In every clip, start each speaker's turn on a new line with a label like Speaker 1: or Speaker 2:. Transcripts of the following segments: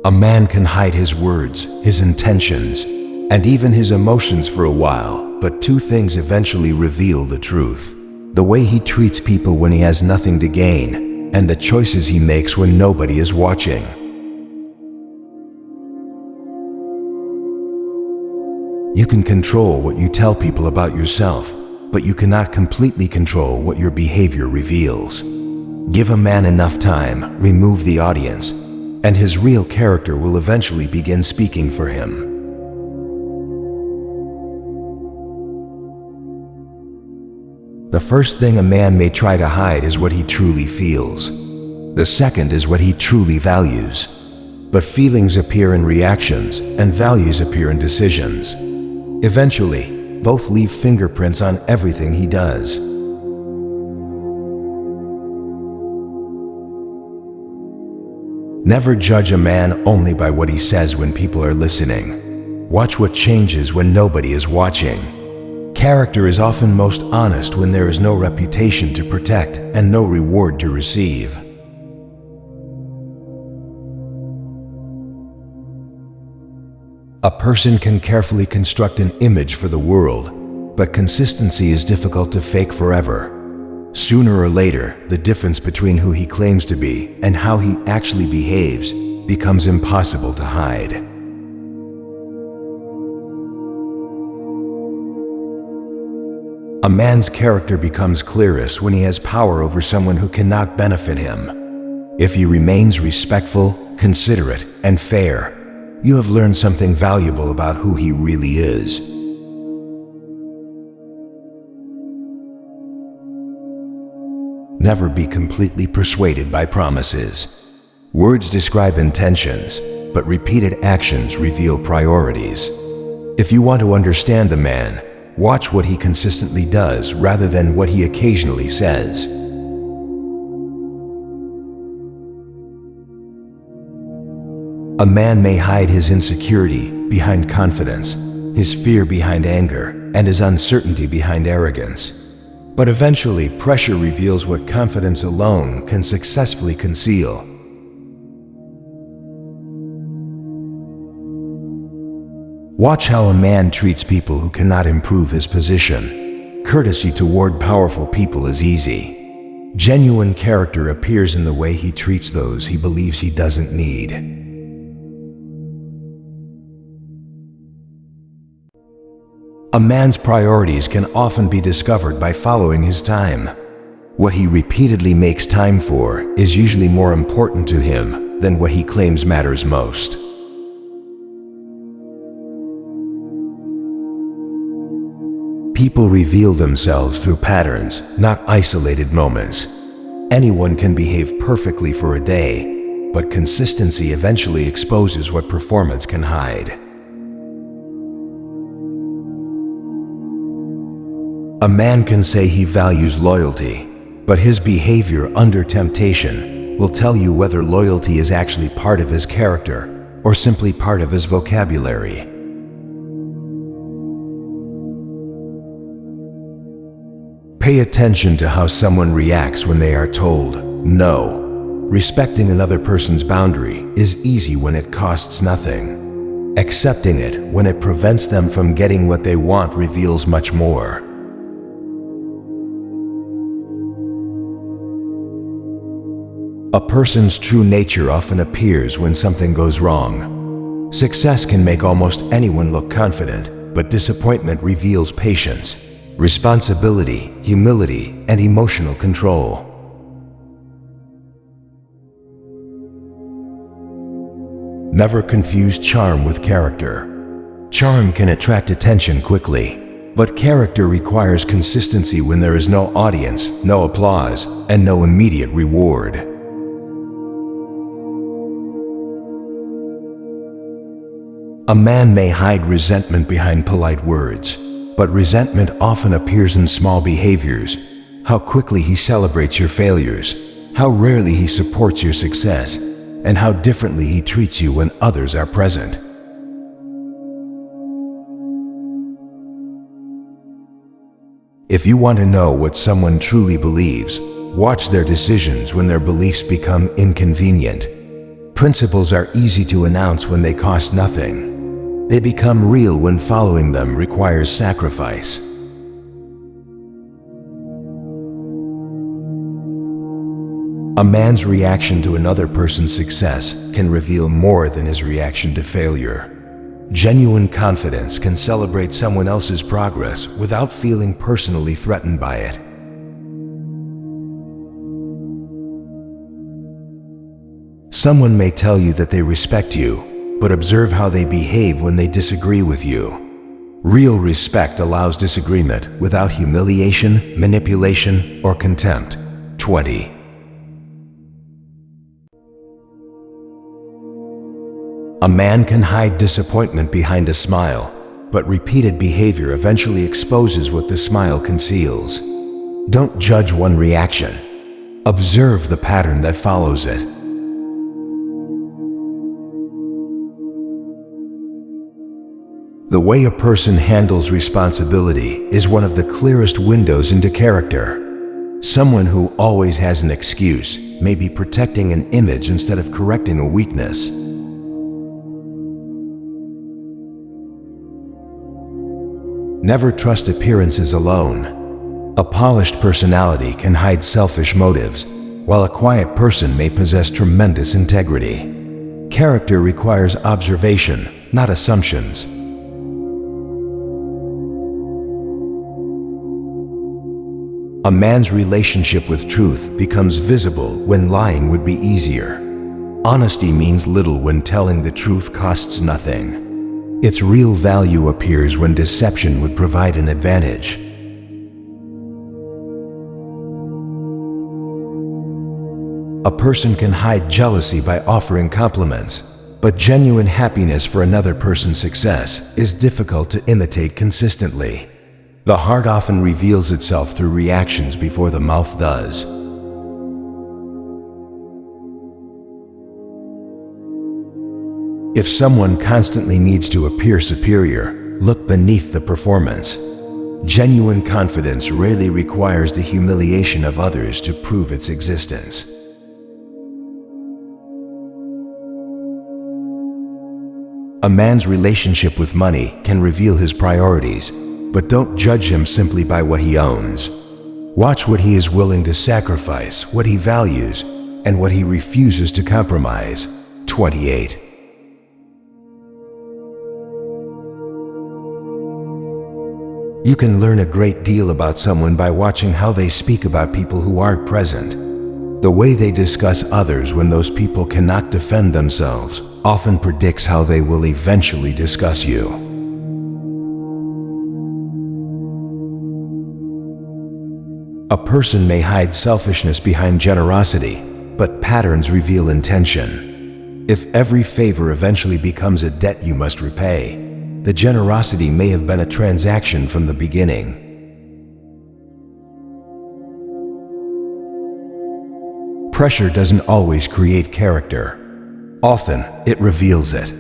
Speaker 1: A man can hide his words, his intentions, and even his emotions for a while, but two things eventually reveal the truth: the way he treats people when he has nothing to gain, and the choices he makes when nobody is watching. You can control what you tell people about yourself, but you cannot completely control what your behavior reveals. Give a man enough time, remove the audience, and his real character will eventually begin speaking for him. The first thing a man may try to hide is what he truly feels. The second is what he truly values. But feelings appear in reactions, and values appear in decisions. Eventually, both leave fingerprints on everything he does. Never judge a man only by what he says when people are listening. Watch what changes when nobody is watching. Character is often most honest when there is no reputation to protect and no reward to receive. A person can carefully construct an image for the world, but consistency is difficult to fake forever. Sooner or later, the difference between who he claims to be and how he actually behaves becomes impossible to hide. A man's character becomes clearest when he has power over someone who cannot benefit him. If he remains respectful, considerate, and fair, you have learned something valuable about who he really is. Never be completely persuaded by promises. Words describe intentions, but repeated actions reveal priorities. If you want to understand a man, watch what he consistently does rather than what he occasionally says. A man may hide his insecurity behind confidence, his fear behind anger, and his uncertainty behind arrogance. But eventually, pressure reveals what confidence alone can successfully conceal. Watch how a man treats people who cannot improve his position. Courtesy toward powerful people is easy. Genuine character appears in the way he treats those he believes he doesn't need. A man's priorities can often be discovered by following his time. What he repeatedly makes time for is usually more important to him than what he claims matters most. People reveal themselves through patterns, not isolated moments. Anyone can behave perfectly for a day, but consistency eventually exposes what performance can hide. A man can say he values loyalty, but his behavior under temptation will tell you whether loyalty is actually part of his character or simply part of his vocabulary. Pay attention to how someone reacts when they are told no. Respecting another person's boundary is easy when it costs nothing. Accepting it when it prevents them from getting what they want reveals much more. A person's true nature often appears when something goes wrong. Success can make almost anyone look confident, but disappointment reveals patience, responsibility, humility, and emotional control. Never confuse charm with character. Charm can attract attention quickly, but character requires consistency when there is no audience, no applause, and no immediate reward. A man may hide resentment behind polite words, but resentment often appears in small behaviors. How quickly he celebrates your failures, how rarely he supports your success, and how differently he treats you when others are present. If you want to know what someone truly believes, watch their decisions when their beliefs become inconvenient. Principles are easy to announce when they cost nothing. They become real when following them requires sacrifice. A man's reaction to another person's success can reveal more than his reaction to failure. Genuine confidence can celebrate someone else's progress without feeling personally threatened by it. Someone may tell you that they respect you, but observe how they behave when they disagree with you. Real respect allows disagreement without humiliation, manipulation, or contempt. 20. A man can hide disappointment behind a smile, but repeated behavior eventually exposes what the smile conceals. Don't judge one reaction. Observe the pattern that follows it. The way a person handles responsibility is one of the clearest windows into character. Someone who always has an excuse may be protecting an image instead of correcting a weakness. Never trust appearances alone. A polished personality can hide selfish motives, while a quiet person may possess tremendous integrity. Character requires observation, not assumptions. A man's relationship with truth becomes visible when lying would be easier. Honesty means little when telling the truth costs nothing. Its real value appears when deception would provide an advantage. A person can hide jealousy by offering compliments, but genuine happiness for another person's success is difficult to imitate consistently. The heart often reveals itself through reactions before the mouth does. If someone constantly needs to appear superior, look beneath the performance. Genuine confidence rarely requires the humiliation of others to prove its existence. A man's relationship with money can reveal his priorities, but don't judge him simply by what he owns. Watch what he is willing to sacrifice, what he values, and what he refuses to compromise. 28. You can learn a great deal about someone by watching how they speak about people who aren't present. The way they discuss others when those people cannot defend themselves often predicts how they will eventually discuss you. A person may hide selfishness behind generosity, but patterns reveal intention. If every favor eventually becomes a debt you must repay, the generosity may have been a transaction from the beginning. Pressure doesn't always create character. Often, it reveals it.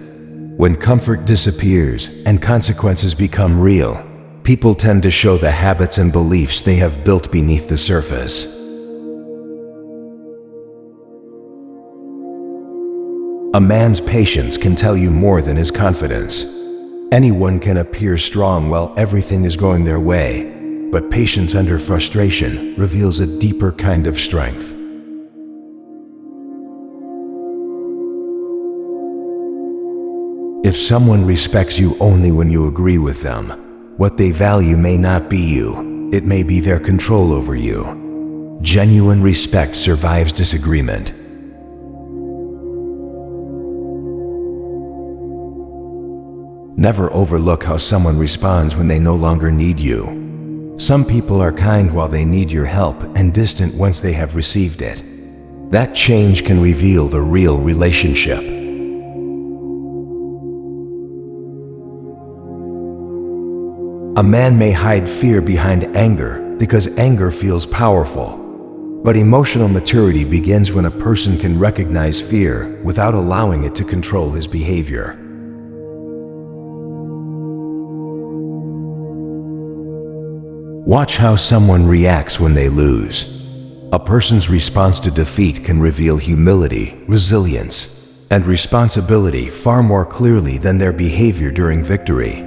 Speaker 1: When comfort disappears and consequences become real, people tend to show the habits and beliefs they have built beneath the surface. A man's patience can tell you more than his confidence. Anyone can appear strong while everything is going their way, but patience under frustration reveals a deeper kind of strength. If someone respects you only when you agree with them, what they value may not be you, it may be their control over you. Genuine respect survives disagreement. Never overlook how someone responds when they no longer need you. Some people are kind while they need your help and distant once they have received it. That change can reveal the real relationship. A man may hide fear behind anger because anger feels powerful. But emotional maturity begins when a person can recognize fear without allowing it to control his behavior. Watch how someone reacts when they lose. A person's response to defeat can reveal humility, resilience, and responsibility far more clearly than their behavior during victory.